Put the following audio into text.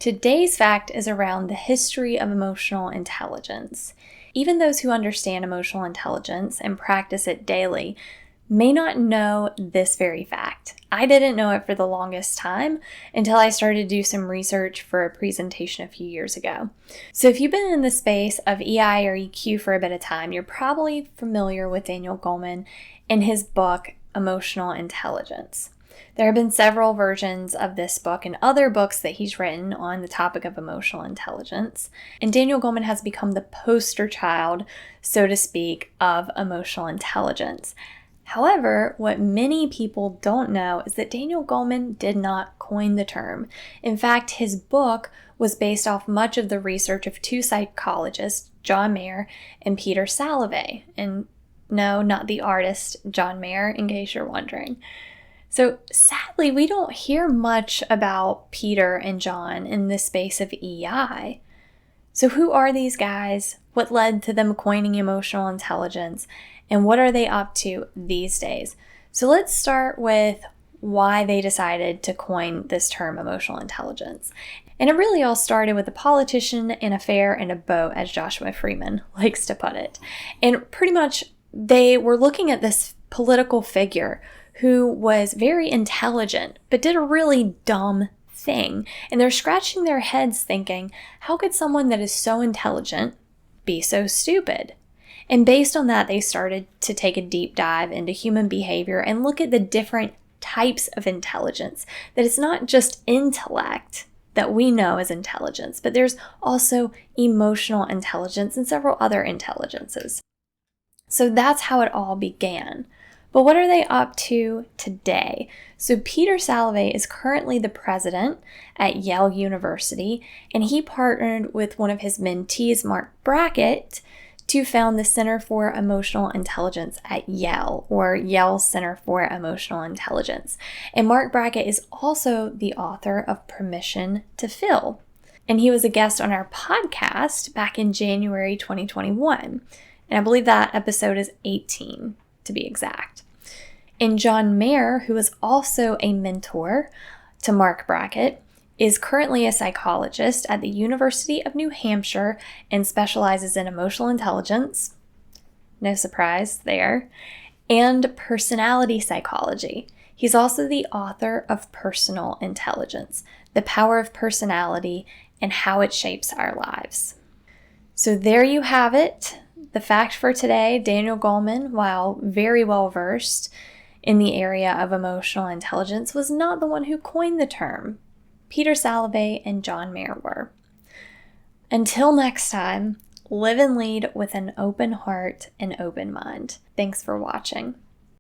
Today's fact is around the history of emotional intelligence. Even those who understand emotional intelligence and practice it daily may not know this very fact. I didn't know it for the longest time until I started to do some research for a presentation a few years ago. So if you've been in the space of EI or EQ for a bit of time, you're probably familiar with Daniel Goleman and his book, Emotional Intelligence. There have been several versions of this book and other books that he's written on the topic of emotional intelligence. And Daniel Goleman has become the poster child, so to speak, of emotional intelligence. However, what many people don't know is that Daniel Goleman did not coin the term. In fact, his book was based off much of the research of two psychologists, John Mayer and Peter Salovey. And no, not the artist John Mayer, in case you're wondering. So sadly, we don't hear much about Peter and John in the space of EI. So who are these guys? What led to them coining emotional intelligence? And what are they up to these days? So let's start with why they decided to coin this term emotional intelligence. And it really all started with a politician, an affair, and a boat, as Joshua Freeman likes to put it. And pretty much they were looking at this political figure who was very intelligent, but did a really dumb thing. And they're scratching their heads thinking, how could someone that is so intelligent be so stupid? And based on that, they started to take a deep dive into human behavior and look at the different types of intelligence. That it's not just intellect that we know as intelligence, but there's also emotional intelligence and several other intelligences. So that's how it all began. But what are they up to today? So Peter Salovey is currently the president at Yale University, and he partnered with one of his mentees, Mark Brackett, to found the Center for Emotional Intelligence at Yale, or Yale Center for Emotional Intelligence. And Mark Brackett is also the author of Permission to Feel. And he was a guest on our podcast back in January 2021. And I believe that episode is 18, to be exact. And John Mayer, who is also a mentor to Mark Brackett, is currently a psychologist at the University of New Hampshire and specializes in emotional intelligence, no surprise there, and personality psychology. He's also the author of Personal Intelligence, The Power of Personality and How It Shapes Our Lives. So there you have it. The fact for today, Daniel Goleman, while very well versed in the area of emotional intelligence, was not the one who coined the term. Peter Salovey and John Mayer were. Until next time, live and lead with an open heart and open mind. Thanks for watching.